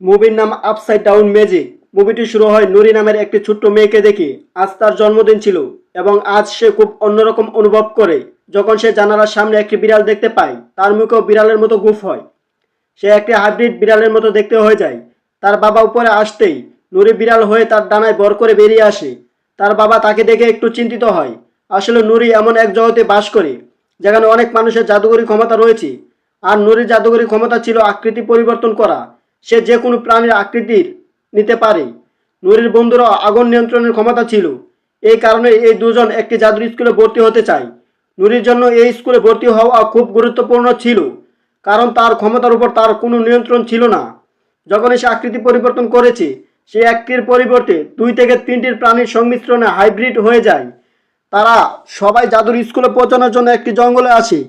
মুভির নাম upside down magic. মুভিটি শুরু হয় নুরি নামের একটি ছোট্ট মেয়েকে দেখে। আজ তার জন্মদিন ছিল এবং আজ সে খুব অন্যরকম অনুভব করে যখন সে জানালার সামনে একটি বিড়াল দেখতে পায়। তার মুখেও বিড়ালের মতো গোঁফ হয়। সে একটি হাইব্রিড বিড়ালের মতো দেখতে হয়ে যায়। তার বাবা উপরে আসতেই নুরি বিড়াল হয়ে তার ডানায় ভর করে বেরিয়ে আসে। তার বাবা তাকে দেখে একটু চিন্তিত হয়। আসলে নুরি এমন এক জগতে বাস করে যেখানে অনেক মানুষের জাদুকরী ক্ষমতা রয়েছে। আর নুরির জাদুকরী ক্ষমতা ছিল আকৃতি পরিবর্তন করা। সে যে কোনো প্রাণীর আকৃতির নিতে পারে। নুরির বন্ধুরা আগুন নিয়ন্ত্রণের ক্ষমতা ছিল। এই কারণে এই দুজন একটি জাদুর স্কুলে ভর্তি হতে চায়। নুরির জন্য এই স্কুলে ভর্তি হওয়া খুব গুরুত্বপূর্ণ ছিল, কারণ তার ক্ষমতার উপর তার কোনো নিয়ন্ত্রণ ছিল না। যখন সে আকৃতি পরিবর্তন করেছে, সে একটির পরিবর্তে 2 থেকে 3টির প্রাণীর সংমিশ্রণে হাইব্রিড হয়ে যায়। তারা সবাই জাদুর স্কুলে পৌঁছানোর জন্য একটি জঙ্গলে আসে।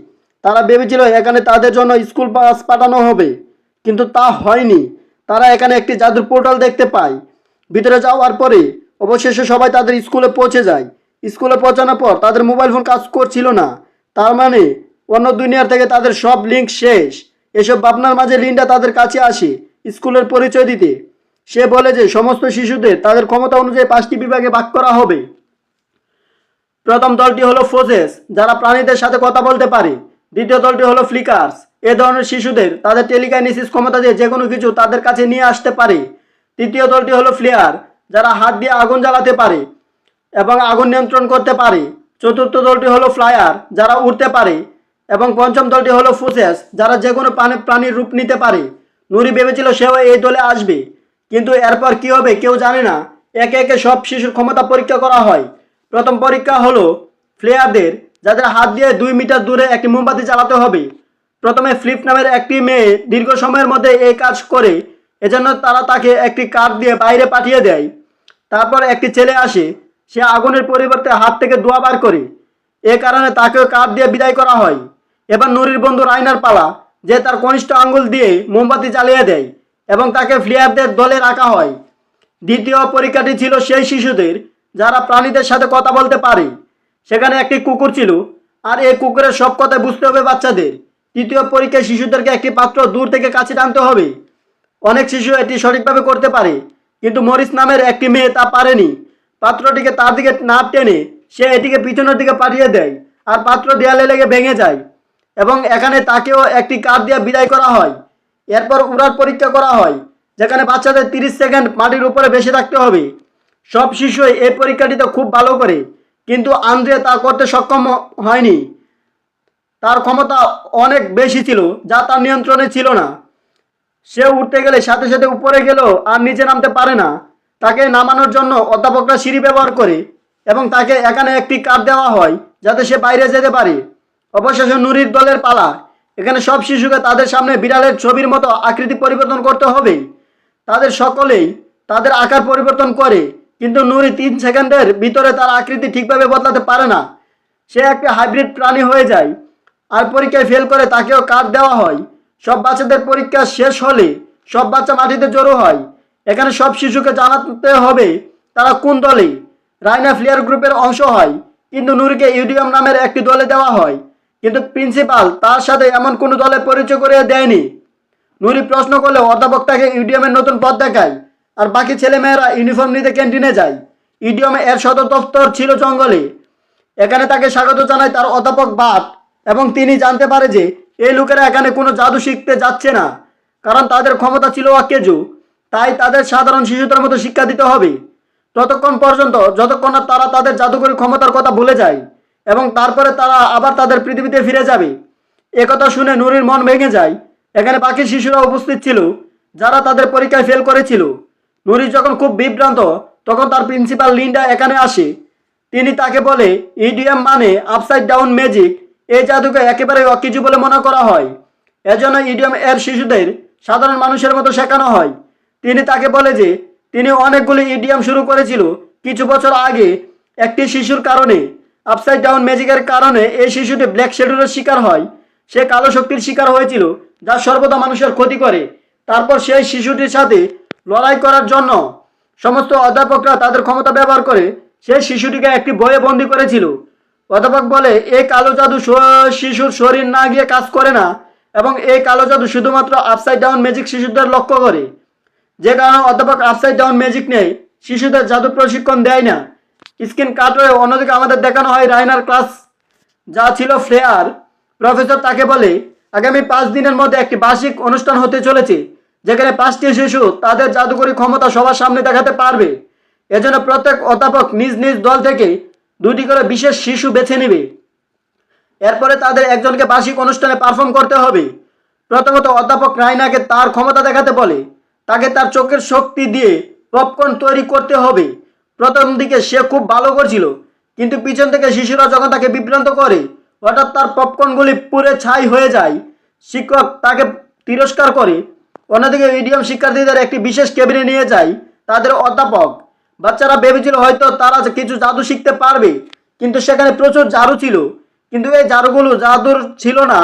তারা ভেবেছিল এখানে তাদের জন্য স্কুল বাস পাঠানো হবে, কিন্তু তা হয়নি। তারা এখানে একটি জাদুর পোর্টাল দেখতে পায়। ভিতরে যাওয়ার পরে অবশেষে সবাই তাদের স্কুলে পৌঁছে যায়। স্কুলে পৌঁছানোর পর তাদের মোবাইল ফোন কাজ করছিল না। তার মানে অন্য দুনিয়ার থেকে তাদের সব লিঙ্ক শেষ। এসব ভাবনার মাঝে লিন্ডা তাদের কাছে আসে স্কুলের পরিচয় দিতে। সে বলে যে সমস্ত শিশুদের তাদের ক্ষমতা অনুযায়ী 5টি বিভাগে ভাগ করা হবে। প্রথম দলটি হলো ফোজেস, যারা প্রাণীদের সাথে কথা বলতে পারে। দ্বিতীয় দলটি হলো ফ্লিকার্স, এ ধরনের শিশুদের তাদের টেলিকাইনেসিস ক্ষমতা দিয়ে যে কোনো কিছু তাদের কাছে নিয়ে আসতে পারে। তৃতীয় দলটি হলো ফ্লেয়ার, যারা হাত দিয়ে আগুন জ্বালাতে পারে এবং আগুন নিয়ন্ত্রণ করতে পারে। চতুর্থ দলটি হলো ফ্লায়ার, যারা উড়তে পারে। এবং পঞ্চম দলটি হলো ফুসেস, যারা যে কোনো প্রাণীর রূপ নিতে পারে। নুরি ভেবেছিল সেও এই দলে আসবে, কিন্তু এরপর কি হবে কেউ জানে না। একে একে সব শিশুর ক্ষমতা পরীক্ষা করা হয়। প্রথম পরীক্ষা হলো ফ্লেয়ারদের, যাদের হাত দিয়ে 2 মিটার দূরে একটি মোমবাতি জ্বালাতে হবে। প্রথমে ফ্লিপ নামের একটি মেয়ে দীর্ঘ সময়ের মধ্যে এই কাজ করে, এজন্য তারা তাকে একটি কার্ড দিয়ে বাইরে পাঠিয়ে দেয়। তারপর একটি ছেলে আসে, সে আগুনের পরিবর্তে হাত থেকে ধোঁয়া বার করে। এ কারণে তাকেও কার্ড দিয়ে বিদায় করা হয়। এবার নুরির বন্ধু রাইনার পালা, যে তার কনিষ্ঠ আঙ্গুল দিয়ে মোমবাতি জ্বালিয়ে দেয় এবং তাকে ফ্লেয়ারদের দলে রাখা হয়। দ্বিতীয় পরীক্ষাটি ছিল সেই শিশুদের যারা প্রাণীদের সাথে কথা বলতে পারে। সেখানে একটি কুকুর ছিল, আর এই কুকুরের সব কথা বুঝতে হবে বাচ্চাদের। তৃতীয় পরীক্ষায় শিশুদেরকে একটি পাত্র দূর থেকে কাছে টানতে হবে। অনেক শিশু এটি সঠিকভাবে করতে পারে, কিন্তু মরিস নামের একটি মেয়ে তা পারেনি। পাত্রটিকে তার দিকে না টেনে সে এটিকে পিছনের দিকে পাঠিয়ে দেয়, আর পাত্র দেয়ালে লেগে ভেঙে যায় এবং এখানে তাকেও একটি কার্ড দিয়ে বিদায় করা হয়। এরপর উড়ার পরীক্ষা করা হয়, যেখানে বাচ্চাদের 30 সেকেন্ড মাটির উপরে বেশি থাকতে হবে। সব শিশুই এই পরীক্ষাটিতে খুব ভালো করে, কিন্তু আন্দ্রে তা করতে সক্ষম হয়নি। তার ক্ষমতা অনেক বেশি ছিল, যা তার নিয়ন্ত্রণে ছিল না। সে উঠতে গেলে সাথে সাথে উপরে গেলেও আর নিচে নামতে পারে না। তাকে নামানোর জন্য অধ্যাপকরা সিঁড়ি ব্যবহার করে এবং তাকে এখানে একটি কার্ড দেওয়া হয় যাতে সে বাইরে যেতে পারে। অবশেষে নুরির দলের পালা। এখানে সব শিশুকে তাদের সামনে বিড়ালের ছবির মতো আকৃতি পরিবর্তন করতে হবে। তাদের সকলেই তাদের আকার পরিবর্তন করে, কিন্তু নুরি 3 সেকেন্ডের ভিতরে তার আকৃতি ঠিকভাবে বদলাতে পারে না। সে একটা হাইব্রিড প্রাণী হয়ে যায়, আর পরীক্ষায় ফেল করে তাকেও কার্ড দেওয়া হয়। সব বাচ্চাদের পরীক্ষা শেষ হলে সব বাচ্চা মাটিতে জড়ো হয়। এখানে সব শিশুকে জানাতে হবে তারা কোন দলে। রাইনা ফ্লিয়ার গ্রুপের অংশ হয়, কিন্তু নুরিকে ইউডিএম নামের একটি দলে দেওয়া হয়। কিন্তু প্রিন্সিপাল তার সাথে এমন কোনো দলে পরিচয় করে দেয়নি। নুরি প্রশ্ন করলে অধ্যাপক তাকে ইউডিএমের নতুন পথ দেখায়, আর বাকি ছেলেমেয়েরা ইউনিফর্ম নিতে ক্যান্টিনে যায়। ইউডিএম এর সদর দপ্তর ছিল জঙ্গলে। এখানে তাকে স্বাগত জানায় তার অধ্যাপক বাট, এবং তিনি জানতে পারে যে এই লোকেরা এখানে কোনো জাদু শিখতে যাচ্ছে না, কারণ তাদের ক্ষমতা ছিল অকেজু। তাই তাদের সাধারণ শিশুদের মতো শিক্ষা দিতে হবে, ততক্ষণ পর্যন্ত যতক্ষণ না তারা তাদের জাদুকরী ক্ষমতার কথা ভুলে যায়, এবং তারপরে তারা আবার তাদের পৃথিবীতে ফিরে যাবে। একথা শুনে নুরির মন ভেঙে যায়। এখানে বাকি শিশুরা উপস্থিত ছিল যারা তাদের পরীক্ষায় ফেল করেছিল। নুরি যখন খুব বিভ্রান্ত, তখন তার প্রিন্সিপাল লিন্ডা এখানে আসে। তিনি তাকে বলে ইডিএম মানে আপসাইড ডাউন ম্যাজিক। এই জাদুকে একেবারে অকিছু বলে মনে করা হয়, এজন্য ইডিএম এর শিশুদের সাধারণ মানুষের মতো শেখানো হয়। তিনি তাকে বলে যে তিনি অনেকগুলি ইডিএম শুরু করেছিল কিছু বছর আগে। একটি শিশুর কারণে, আপসাইড ডাউন ম্যাজিকের কারণে এই শিশুটি ব্ল্যাক শ্যাডোর শিকার হয়। সে কালো শক্তির শিকার হয়েছিল, যা সর্বদা মানুষের ক্ষতি করে। তারপর সেই শিশুটির সাথে লড়াই করার জন্য সমস্ত অধ্যাপকরা তাদের ক্ষমতা ব্যবহার করে সেই শিশুটিকে একটি বইয়ে বন্দি করেছিল। অধ্যাপক বলে এই কালো জাদু শিশুর শরীর না গিয়ে কাজ করে না, এবং এই কালো জাদু শুধুমাত্র আপসাইড ডাউন ম্যাজিক শিশুদের লক্ষ্য করে। যে কারণে অধ্যাপক আপসাইড ডাউন ম্যাজিক নেই, শিশুদের জাদু প্রশিক্ষণ দেয় না। স্ক্রিন কাট হয়ে অন্যদিকে আমাদের দেখানো হয় রাইনার ক্লাস, যা ছিল ফ্লেয়ার। প্রফেসর তাকে বলে আগামী 5 দিনের মধ্যে একটি বার্ষিক অনুষ্ঠান হতে চলেছে, যেখানে 5টি শিশু তাদের জাদুকরী ক্ষমতা সবার সামনে দেখাতে পারবে। এজন্য প্রত্যেক অধ্যাপক নিজ নিজ দল থেকে 2টি করে বিশেষ শিশু বেছে নেবে। এরপরে তাদের একজনকে বার্ষিক অনুষ্ঠানে পারফর্ম করতে হবে। প্রথমত অধ্যাপক রাইনাকে তার ক্ষমতা দেখাতে বলে। তাকে তার চোখের শক্তি দিয়ে পপকর্ন তৈরি করতে হবে। প্রথম দিকে সে খুব ভালো করছিল, কিন্তু পিছন থেকে শিশুরা যখন তাকে বিভ্রান্ত করে, হঠাৎ তার পপকর্নগুলি পুড়ে ছাই হয়ে যায়। শিক্ষক তাকে তিরস্কার করে। অন্যদিকে ইডিয়ম শিক্ষার্থীদের একটি বিশেষ কেবিনে নিয়ে যায় তাদের অধ্যাপক। বাচ্চারা ভেবেছিল হয়তো তারা কিছু জাদু শিখতে পারবে, কিন্তু সেখানে প্রচুর জাদু ছিল। কিন্তু এই জাদুগুলো জাদুর ছিল না।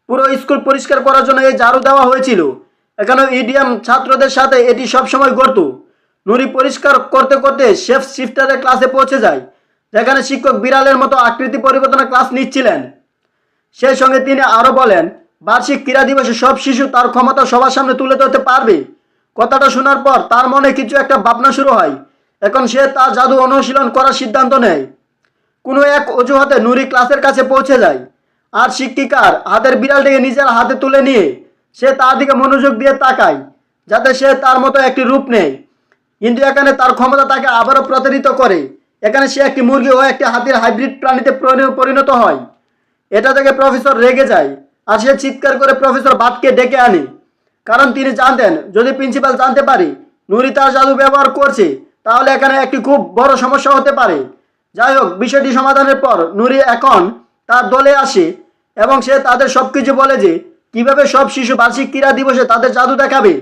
পুরো স্কুল পরিষ্কার করার জন্য এই জাদু দেওয়া হয়েছিল। এখানে ইডিএম ছাত্রদের সাথে এটি সবসময় ঘটত। নুরি পরিষ্কার করতে করতে শেফ শিফটারের ক্লাসে পৌঁছে যায়, যেখানে শিক্ষক বিড়ালের মতো আকৃতি পরিবর্তনের ক্লাস নিচ্ছিলেন। সেই সঙ্গে তিনি আরও বলেন, বার্ষিক ক্রীড়া দিবসে সব শিশু তার ক্ষমতা সবার সামনে তুলে ধরতে পারবে। কথাটা শোনার পর তার মনে কিছু একটা ভাবনা শুরু হয়। এখন সে তার জাদু অনুশীলন করার সিদ্ধান্ত নেয়। কোনো এক অজুহাতে নুরি ক্লাসের কাছে পৌঁছে যায়, আর শিক্ষিকার হাতের বিড়ালটিকে নিজের হাতে তুলে নিয়ে সে তার দিকে মনোযোগ দিয়ে তাকায়, যাতে সে তার মতো একটি রূপ নেয়। কিন্তু এখানে তার ক্ষমতা তাকে আবারও প্রতারিত করে। এখানে সে একটি মুরগি ও একটি হাতির হাইব্রিড প্রাণীতে পরিণত হয়। এটা থেকে প্রফেসর রেগে যায়, আর সে চিৎকার করে প্রফেসর বাটকে ডেকে আনে। কারণ তিনি জানতেন যদি প্রিন্সিপাল জানতে পারে নুরি তার জাদু ব্যবহার করছে, তাহলে এখানে একটি খুব বড় সমস্যা হতে পারে। যাই হোক, বিষয়টি সমাধানের পর নুরি এখন তার দলে আসে এবং সে তাদের সব কিছু বলে যে কিভাবে সব শিশু বার্ষিক ক্রীড়া দিবসে তাদের জাদু দেখাবে।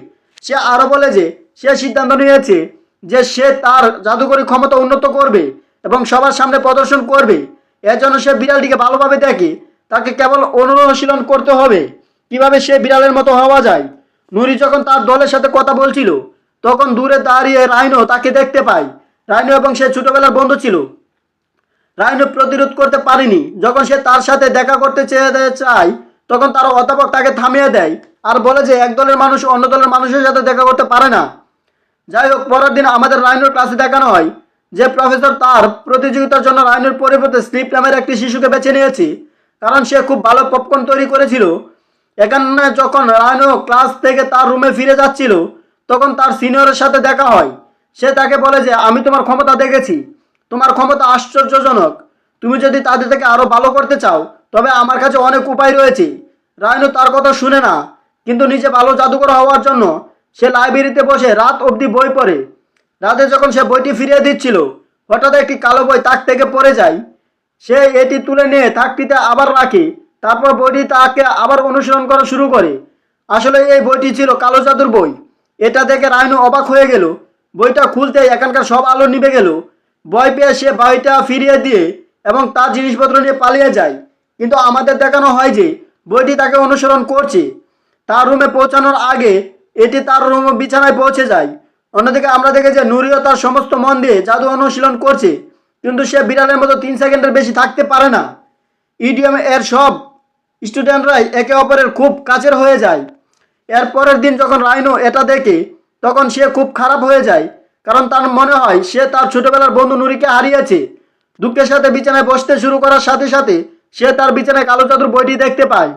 সে আরও বলে যে সে সিদ্ধান্ত নিয়েছে যে সে তার জাদুকরী ক্ষমতা উন্নত করবে এবং সবার সামনে প্রদর্শন করবে। এর জন্য সে বিড়ালটিকে ভালোভাবে দেখে। তাকে কেবল অনুশীলন করতে হবে কিভাবে সে বিড়ালের মতো হওয়া যায়। নুরি যখন তার দলের সাথে কথা বলছিল, তখন দূরে দাঁড়িয়ে রাইনো তাকে দেখতে পায়। রাইনো এবং সে ছোটবেলার বন্ধু ছিল। রাইনো প্রতিরোধ করতে পারেনি। যখন সে তার সাথে দেখা করতে চায়, তখন তার অধ্যাপক তাকে থামিয়ে দেয় আর বলে যে এক দলের মানুষ অন্য দলের মানুষের সাথে দেখা করতে পারে না। যাই হোক, পরের দিন আমাদের রাইনোর ক্লাসে দেখানো হয় যে প্রফেসর তার প্রতিযোগিতার জন্য রাইনোর পরিবর্তে স্লিপ নামের একটি শিশুকে বেছে নিয়েছে, কারণ সে খুব ভালো পপকর্ন তৈরি করেছিল। এখানে যখন রাইনো ক্লাস থেকে তার রুমে ফিরে যাচ্ছিল, তখন তার সিনিয়রের সাথে দেখা হয়। সে তাকে বলে যে আমি তোমার ক্ষমতা দেখেছি, তোমার ক্ষমতা আশ্চর্যজনক। তুমি যদি তাদের থেকে আরও ভালো করতে চাও, তবে আমার কাছে অনেক উপায় রয়েছে। রাইনো তার কথা শুনে না, কিন্তু নিজে ভালো জাদুকর হওয়ার জন্য সে লাইব্রেরিতে বসে রাত অবধি বই পড়ে। রাতে যখন সে বইটি ফিরিয়ে দিচ্ছিল, হঠাৎ একটি কালো বই তাক থেকে পড়ে যায়। সে এটি তুলে নিয়ে তাকটিতে আবার রাখে। তারপর বইটি তাকে আবার অনুসরণ করা শুরু করে। আসলে এই বইটি ছিল কালো জাদুর বই। এটা দেখে রাইনো অবাক হয়ে গেল। বইটা খুলতেই এখানকার সব আলো নিভে গেল। ভয় পেয়ে সে বইটা ফিরিয়ে দিয়ে এবং তার জিনিসপত্র নিয়ে পালিয়ে যায়। কিন্তু আমাদের দেখানো হয় যে বইটি তাকে অনুসরণ করছে। তার রুমে পৌঁছানোর আগে এটি তার রুম বিছানায় পৌঁছে যায়। অন্যদিকে আমরা দেখি যে নুরিও তার সমস্ত মন দিয়ে জাদু অনুশীলন করছে, কিন্তু সে বিড়ালের মতো 3 সেকেন্ডের বেশি থাকতে পারে না। ইডিএম এর সব স্টুডেন্টরাই একে অপরের খুব কাছের হয়ে যায়। এর পরের দিন যখন রাইনো এটা দেখে, তখন সে খুব খারাপ হয়ে যায়, কারণ তার মনে হয় সে তার ছোটবেলার বন্ধু নুরিকে হারিয়েছে। দুঃখের সাথে বিছানায় বসতে শুরু করার সাথে সাথে সে তার বিছানায় কালো জাদুর বইটি দেখতে পায়।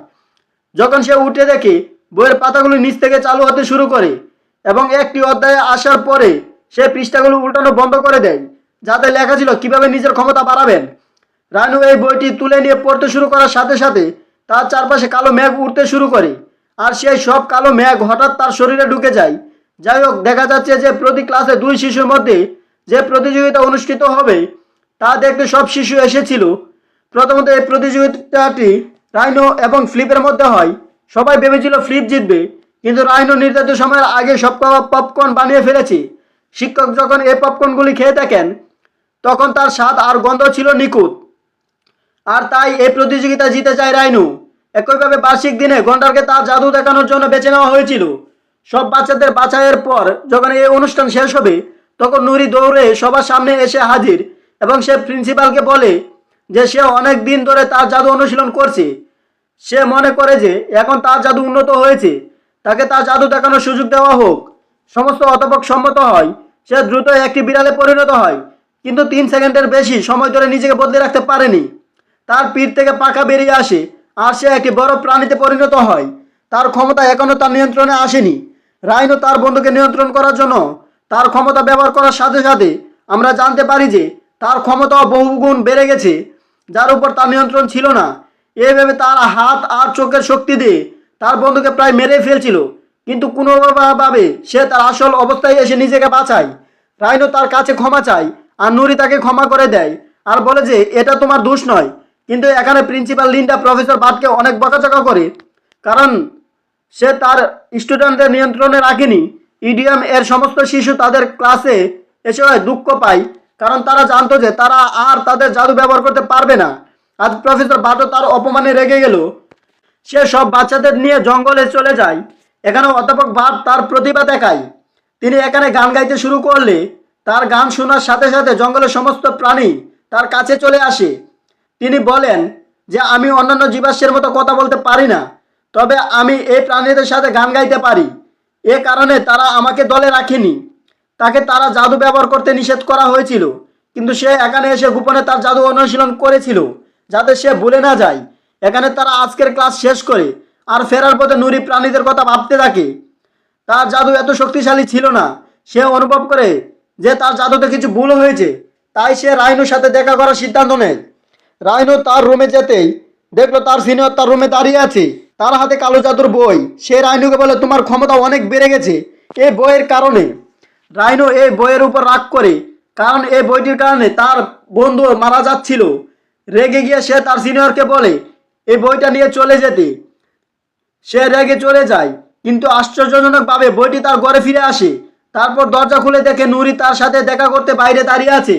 যখন সে উঠে দেখে, বইয়ের পাতাগুলি নিচ থেকে চালু হতে শুরু করে এবং একটি অধ্যায়ে আসার পরে সে পৃষ্ঠাগুলো উল্টানো বন্ধ করে দেয়, যাতে লেখা ছিল কিভাবে নিজের ক্ষমতা বাড়াবেন। রানু এই বইটি তুলে নিয়ে পড়তে শুরু করার সাথে সাথে তার চারপাশে কালো মেঘ উঠতে শুরু করে, আর সেই সব কালো মেঘ হঠাৎ তার শরীরে ঢুকে যায়। যাই হোক, দেখা যাচ্ছে যে প্রতি ক্লাসে 2 শিশুর মধ্যে যে প্রতিযোগিতা অনুষ্ঠিত হবে তা দেখতে সব শিশু এসেছিল। প্রথমত এই প্রতিযোগিতাটি রাইনো এবং ফ্লিপের মধ্যে হয়। সবাই ভেবেছিল ফ্লিপ জিতবে, কিন্তু রাইনো নির্ধারিত সময়ের আগে সব পপকর্ন বানিয়ে ফেলেছে। শিক্ষক যখন এই পপকর্নগুলি খেয়ে দেখেন, তখন তার স্বাদ আর গন্ধ ছিল নিখুঁত, আর তাই এই প্রতিযোগিতা জিতে যায় রাইনো। একইভাবে বার্ষিক দিনে গন্ডারকে তার জাদু দেখানোর জন্য বেছে নেওয়া হয়েছিল। সব বাচ্চাদের বাছাইয়ের পর যখন এই অনুষ্ঠান শেষ হবে, তখন নুরি দৌড়ে সবার সামনে এসে হাজির এবং সে প্রিন্সিপালকে বলে যে সে অনেক দিন ধরে তার জাদু অনুশীলন করছে। সে মনে করে যে এখন তার জাদু উন্নত হয়েছে, তাকে তার জাদু দেখানোর সুযোগ দেওয়া হোক। সমস্ত অধ্যাপক সম্মত হয় সে দ্রুত একটি বিড়ালে পরিণত হয়, কিন্তু 3 সেকেন্ডের বেশি সময় ধরে নিজেকে বদলে রাখতে পারেনি। তার পিঠ থেকে পাখা বেরিয়ে আসে আর সে একটি বড় প্রাণীতে পরিণত হয়। তার ক্ষমতা এখনও তার নিয়ন্ত্রণে আসেনি। রাইনো তার বন্ধুকে নিয়ন্ত্রণ করার জন্য তার ক্ষমতা ব্যবহার করার সাথে সাথে আমরা জানতে পারি যে তার ক্ষমতাও বহুগুণ বেড়ে গেছে, যার উপর তার নিয়ন্ত্রণ ছিল না। এভাবে তার হাত আর চোখের শক্তি দিয়ে তার বন্ধুকে প্রায় মেরে ফেলছিল, কিন্তু কোনোভাবে সে তার আসল অবস্থায় এসে নিজেকে বাঁচায়। রাইনো তার কাছে ক্ষমা চায় আর নুরি তাকে ক্ষমা করে দেয় আর বলে যে এটা তোমার দোষ নয়। কিন্তু এখানে প্রিন্সিপাল লিন্ডা প্রফেসর বাটকে অনেক বকাঝকা করে, কারণ সে তার স্টুডেন্টদের নিয়ন্ত্রণে রাখেনি। ইডিএম এর সমস্ত শিশু তাদের ক্লাসে এসে দুঃখ পায়, কারণ তারা জানতো যে তারা আর তাদের জাদু ব্যবহার করতে পারবে না। আজ প্রফেসর বাটো তার অপমানে রেগে গেল। সে সব বাচ্চাদের নিয়ে জঙ্গলে চলে যায়। এখানে অধ্যাপক বাট তার প্রতিভা দেখায়। তিনি এখানে গান গাইতে শুরু করলে তার গান শোনার সাথে সাথে জঙ্গলের সমস্ত প্রাণী তার কাছে চলে আসে। তিনি বলেন যে আমি অন্যান্য জীবাশ্মের মতো কথা বলতে পারি না, তবে আমি এই প্রাণীদের সাথে গান গাইতে পারি। এ কারণে তারা আমাকে দলে রাখেনি। তাকে তারা জাদু ব্যবহার করতে নিষেধ করা হয়েছিল, কিন্তু সে এখানে এসে গোপনে তার জাদু অনুশীলন করেছিল যাতে সে ভুলে না যায়। এখানে তারা আজকের ক্লাস শেষ করে আর ফেরার পথে নুরি প্রাণীদের কথা ভাবতে থাকে। তার জাদু এত শক্তিশালী ছিল না। সে অনুভব করে যে তার জাদুতে কিছু ভুল হয়েছে, তাই সে রাইনোর সাথে দেখা করার সিদ্ধান্ত নেয়। রাইনো তার রুমে যেতেই দেখলো তার সিনিয়র তার রুমে দাঁড়িয়ে আছে, তার হাতে কালো জাদুর বই। সে রাইনোকে বলে তোমার ক্ষমতা অনেক বেড়ে গেছে এই বইয়ের কারণে। রাইনো এই বইয়ের উপর রাগ করে, কারণ এই বইটির কারণে তার বন্ধু মারা যাচ্ছিল। রেগে গিয়ে সে তার সিনিয়রকে বলে এই বইটা নিয়ে চলে যেতে। সে রেগে চলে যায়, কিন্তু আশ্চর্যজনকভাবে বইটি তার ঘরে ফিরে আসে। তারপর দরজা খুলে দেখে নুরি তার সাথে দেখা করতে বাইরে দাঁড়িয়ে আছে।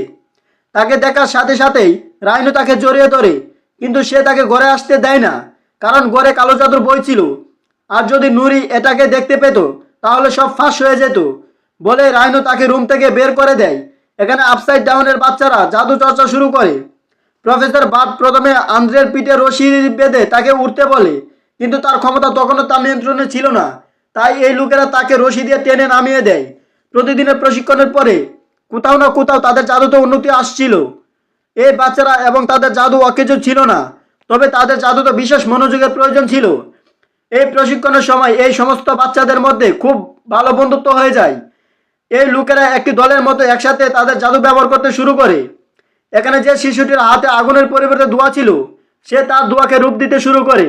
তাকে দেখার সাথে সাথেই রাইনো তাকে জড়িয়ে ধরে, কিন্তু সে তাকে ঘরে আসতে দেয় না, কারণ ঘরে কালো জাদুর বই ছিল। আর যদি নুরি এটাকে দেখতে পেত তাহলে সব ফাঁস হয়ে যেত বলে রাইনো তাকে রুম থেকে বের করে দেয়। এখানে আপসাইড ডাউনের বাচ্চারা জাদু চর্চা শুরু করে। প্রফেসর বাট প্রথমে আন্দ্রের পিঠে রশি বেঁধে তাকে উঠতে বলে, কিন্তু তার ক্ষমতা তখনও তার নিয়ন্ত্রণে ছিল না। তাই এই লোকেরা তাকে রশি দিয়ে টেনে নামিয়ে দেয়। প্রতিদিনের প্রশিক্ষণের পরে কোথাও না কোথাও তাদের জাদুতে উন্নতি আসছিল। এই বাচ্চারা এবং তাদের জাদু অকেজো ছিল না, তবে তাদের জাদুতে বিশেষ মনোযোগের প্রয়োজন ছিল। এই প্রশিক্ষণের সময় এই সমস্ত বাচ্চাদের মধ্যে খুব ভালো বন্ধুত্ব হয়ে যায়। এই লোকেরা একটি দলের মতো একসাথে তাদের জাদু ব্যবহার করতে শুরু করে। এখানে যে শিশুটির হাতে আগুনের পরিবর্তে ধোঁয়া ছিল, সে তার ধোঁয়াকে রূপ দিতে শুরু করে।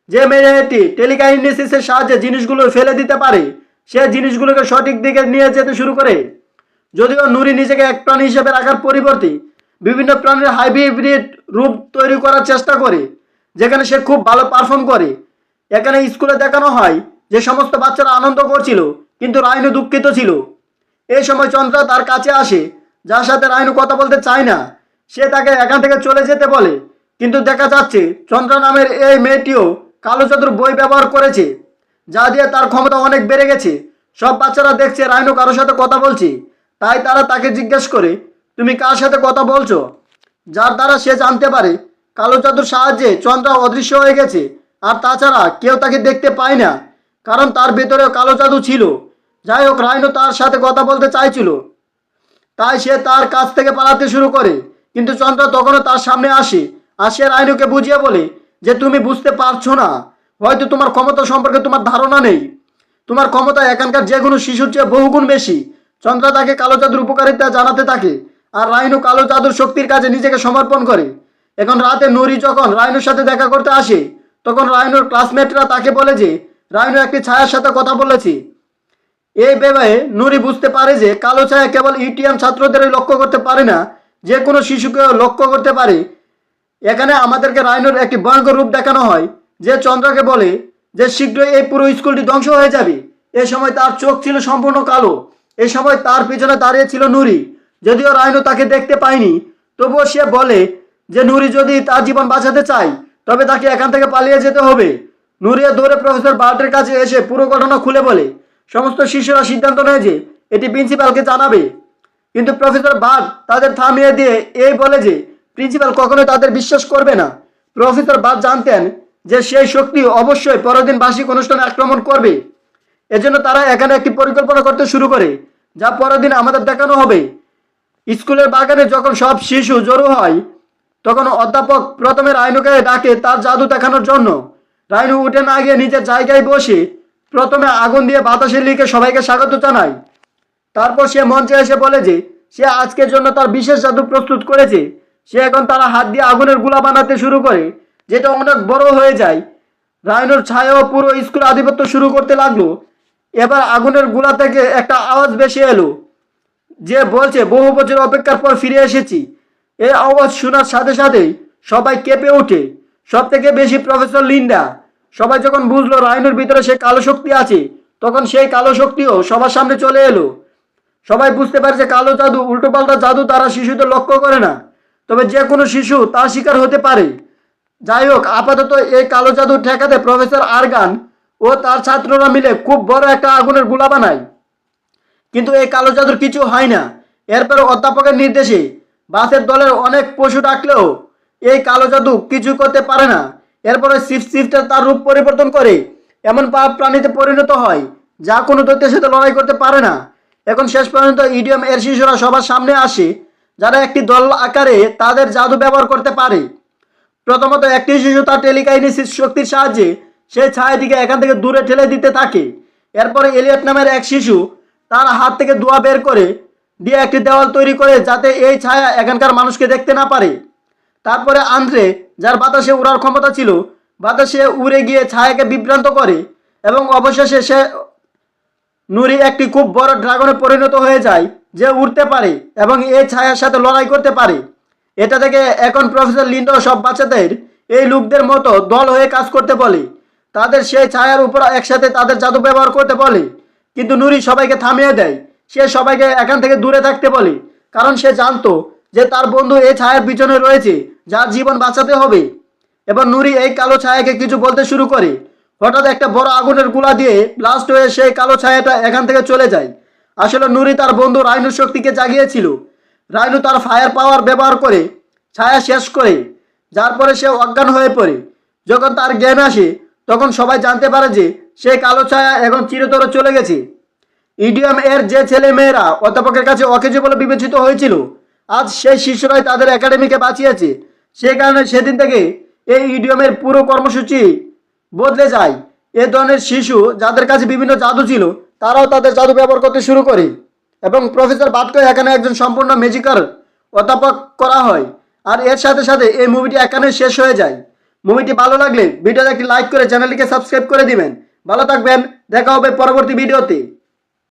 যে মেয়েটি টেলিকাইনেসিসের সাহায্যে জিনিসগুলো ফেলে দিতে পারে, সে জিনিসগুলোকে সঠিক দিকে নিয়ে যেতে শুরু করে। যদিও নুরি নিজেকে এক প্রাণী হিসেবে রাখার পরিবর্তে বিভিন্ন প্রাণীর হাইব্রিড রূপ তৈরি করার চেষ্টা করে, যেখানে সে খুব ভালো পারফর্ম করে। এখানে স্কুলে দেখানো হয় যে সমস্ত বাচ্চারা আনন্দ করছিল, কিন্তু রাইনো দুঃখিত ছিল। এই সময় চন্দ্রা তার কাছে আসে, যার সাথে রাইনো কথা বলতে চায় না। সে তাকে এখান থেকে চলে যেতে বলে, কিন্তু দেখা যাচ্ছে চন্দ্রা নামের এই মেয়েটিও কালো জাদুর বই ব্যবহার করেছে, যা দিয়ে তার ক্ষমতা অনেক বেড়ে গেছে। সব বাচ্চারা দেখছে রাইনো কারোর সাথে কথা বলছে, তাই তারা তাকে জিজ্ঞেস করে তুমি কার সাথে কথা বলছো, যার দ্বারা সে জানতে পারে কালো জাদুর সাহায্যে চন্দ্রা অদৃশ্য হয়ে গেছে। আর তাছাড়া কেউ তাকে দেখতে পায় না, কারণ তার ভেতরেও কালো জাদু ছিল। যাই হোক, রাইনো তার সাথে কথা বলতে চাইছিল, তাই সে তার কাছ থেকে পালাতে শুরু করে, কিন্তু চন্দ্রা তখনও তার সামনে আসে। আর সে রাইনোকে বুঝিয়ে বলে যে তুমি বুঝতে পারছো না, হয়তো তোমার ক্ষমতা সম্পর্কে তোমার ধারণা নেই। তোমার ক্ষমতা এখানকার যে কোনো শিশুর চেয়ে বহুগুণ বেশি। চন্দ্রা তাকে কালো জাদুর উপকারিতা জানাতে থাকে, আর রাইনো কালো জাদুর শক্তির কাছে নিজেকে সমর্পণ করে। এখন রাতে নুরি যখন রাইনোর সাথে দেখা করতে আসে, তখন রাইনোর ক্লাসমেটরা তাকে বলে যে রাইনো একটি ছায়ার সাথে কথা বলেছে। এই ভেবে নুরি বুঝতে পারে যে কালো ছায়া কেবল ইউটিএম ছাত্রদেরই লক্ষ্য করতে পারে না, যে কোনো শিশুকেও লক্ষ্য করতে পারে। এখানে আমাদেরকে রাইনোর একটি ভয়ঙ্কর রূপ দেখানো হয়, যে চন্দ্রকে বলে যে শীঘ্রই এই পুরো স্কুলটি ধ্বংস হয়ে যাবে। এ সময় তার চোখ ছিল সম্পূর্ণ কালো। এই সময় তার পিছনে দাঁড়িয়ে ছিল নুরি। যদিও রাইনো তাকে দেখতে পায়নি, তবুও সে বলে যে নুরি যদি তার জীবন বাঁচাতে চায় তবে তাকে এখান থেকে পালিয়ে যেতে হবে। নুরিয়া দৌড়ে প্রফেসর বার্টের কাছে এসে পুরো ঘটনা খুলে বলে। সমস্ত শিশুরা সিদ্ধান্ত নেয় যে এটি প্রিন্সিপালকে জানাবে, কিন্তু প্রফেসর বার্ট তাদের থামিয়ে দিয়ে এই বলে যে প্রিন্সিপাল কখনোই তাদের বিশ্বাস করবে না। প্রফেসর বার্ট জানতেন যে সেই শক্তি অবশ্যই পরের দিন বার্ষিক অনুষ্ঠানে আক্রমণ করবে। এজন্য তারা এখানে একটি পরিকল্পনা করতে শুরু করে, যা পরের দিন আমাদের দেখানো হবে। স্কুলের বাগানে যখন সব শিশু জড়ো হয়, তখন অধ্যাপক প্রথমে রাইনুকে ডাকে তার জাদু দেখানোর জন্য। রাইনু উঠে না গিয়ে নিজের জায়গায় বসে প্রথমে আগুন দিয়ে বাতাসে লিখে সবাইকে স্বাগত জানায়। তারপর সে মঞ্চে এসে বলে যে সে আজকের জন্য তার বিশেষ জাদু প্রস্তুত করেছে। সে এখন তারা হাত দিয়ে আগুনের গুলা বানাতে শুরু করে, যেটা অনেক বড় হয়ে যায়। রাইনুর ছায়াও পুরো স্কুল আধিপত্য শুরু করতে লাগলো। এবার আগুনের গুলা থেকে একটা আওয়াজ ভেসে এলো, যে বলছে বহু বছর অপেক্ষার পর ফিরে এসেছি। এই আওয়াজ শোনার সাথে সাথেই সবাই কেঁপে ওঠে, সব থেকে বেশি প্রফেসর লিন্ডা। সবাই যখন বুঝলো রাইনুর ভিতরে সে কালো শক্তি আছে, তখন সেই কালো শক্তিও সবার সামনে চলে এলো। সবাই বুঝতে পারে যে কালো জাদু, উল্টোপাল্টা জাদু তারা শিশুদের লক্ষ্য করে না, তবে যে কোনো শিশু তার শিকার হতে পারে। যাই হোক, আপাতত এই কালো জাদু ঠেকাতে প্রফেসর আরগান ও তার ছাত্ররা মিলে খুব বড় একটা আগুনের গোলা বানায়। কিন্তু এই কালো জাদুর কিছু হয় না। এরপর অধ্যাপকের নির্দেশে বাসের দলের অনেক পশু ডাকলেও এই কালো জাদু কিছু করতে পারে না। এরপরে শিফটার তার রূপ পরিবর্তন করে এমন পাপ প্রাণীতে পরিণত হয় যা কোনো দৈত্যের সাথে লড়াই করতে পারে না। এখন শেষ পর্যন্ত ইডিয়ম এর শিশুরা সবার সামনে আসে, যারা একটি দল আকারে তাদের জাদু ব্যবহার করতে পারে। প্রথমত একটি শিশু তার টেলিকাইনেসিস শক্তির সাহায্যে সেই ছায়াটিকে এখান থেকে দূরে ঠেলে দিতে থাকে। এরপরে এলিয়ট নামের এক শিশু তার হাত থেকে ধোঁয়া বের করে দিয়ে একটি দেওয়াল তৈরি করে, যাতে এই ছায়া এখানকার মানুষকে দেখতে না পারে। তারপরে আন্দ্রে, যার বাতাসে উড়ার ক্ষমতা ছিল, বাতাসে উড়ে গিয়ে ছায়াকে বিভ্রান্ত করে এবং অবশেষে সে নুরি একটি খুব বড় ড্রাগনে পরিণত হয়ে যায়, যে উড়তে পারে এবং এই ছায়ার সাথে লড়াই করতে পারে। এটা থেকে এখন প্রফেসর লিন্ডো সব বাচ্চাদের এই লোকদের মতো দল হয়ে কাজ করতে বলে, তাদের সেই ছায়ার উপর একসাথে তাদের জাদু ব্যবহার করতে বলে। কিন্তু নুরি সবাইকে থামিয়ে দেয়। সে সবাইকে এখান থেকে দূরে থাকতে বলে, কারণ সে জানতো যে তার বন্ধু এই ছায়ার পিছনে রয়েছে, যার জীবন বাঁচাতে হবে। এবার নুরি এই কালো ছায়াকে কিছু বলতে শুরু করে। হঠাৎ একটা বড় আগুনের গোলা দিয়ে ব্লাস্ট হয়ে সেই কালো ছায়াটা এখান থেকে চলে যায়। আসলে নুরি তার বন্ধু রাইনুর শক্তিকে জাগিয়েছিল। রাইনু তার ফায়ার পাওয়ার ব্যবহার করে ছায়া শেষ করে, যার পরে সে অজ্ঞান হয়ে পড়ে। যখন তার জ্ঞান আসে, তখন সবাই জানতে পারে যে সেই কালো ছায়া এখন চিরতরে চলে গেছে। ইডিয়ম এর যে ছেলে মেয়েরা অধ্যাপকের কাছে অকেজো বলে বিবেচিত হয়েছিল, আজ সেই শিশুরাই তাদের একাডেমিকে বাঁচিয়েছে। সে কারণে সেদিন থেকে এই ইডিয়মের পুরো কর্মসূচি বদলে যায়। এ ধরনের শিশু যাদের কাছে বিভিন্ন জাদু ছিল, তারাও তাদের জাদু ব্যবহার করতে শুরু করে এবং প্রফেসর বাটকে এখানে একজন সম্পূর্ণ ম্যাজিকার অধ্যাপক করা হয়। আর এর সাথে সাথে এই মুভিটি এখানে শেষ হয়ে যায়। মুভিটি ভালো লাগলে ভিডিওতে একটি লাইক করে চ্যানেলটিকে সাবস্ক্রাইব করে দিবেন। ভালো থাকবেন, দেখা হবে পরবর্তী ভিডিওতে।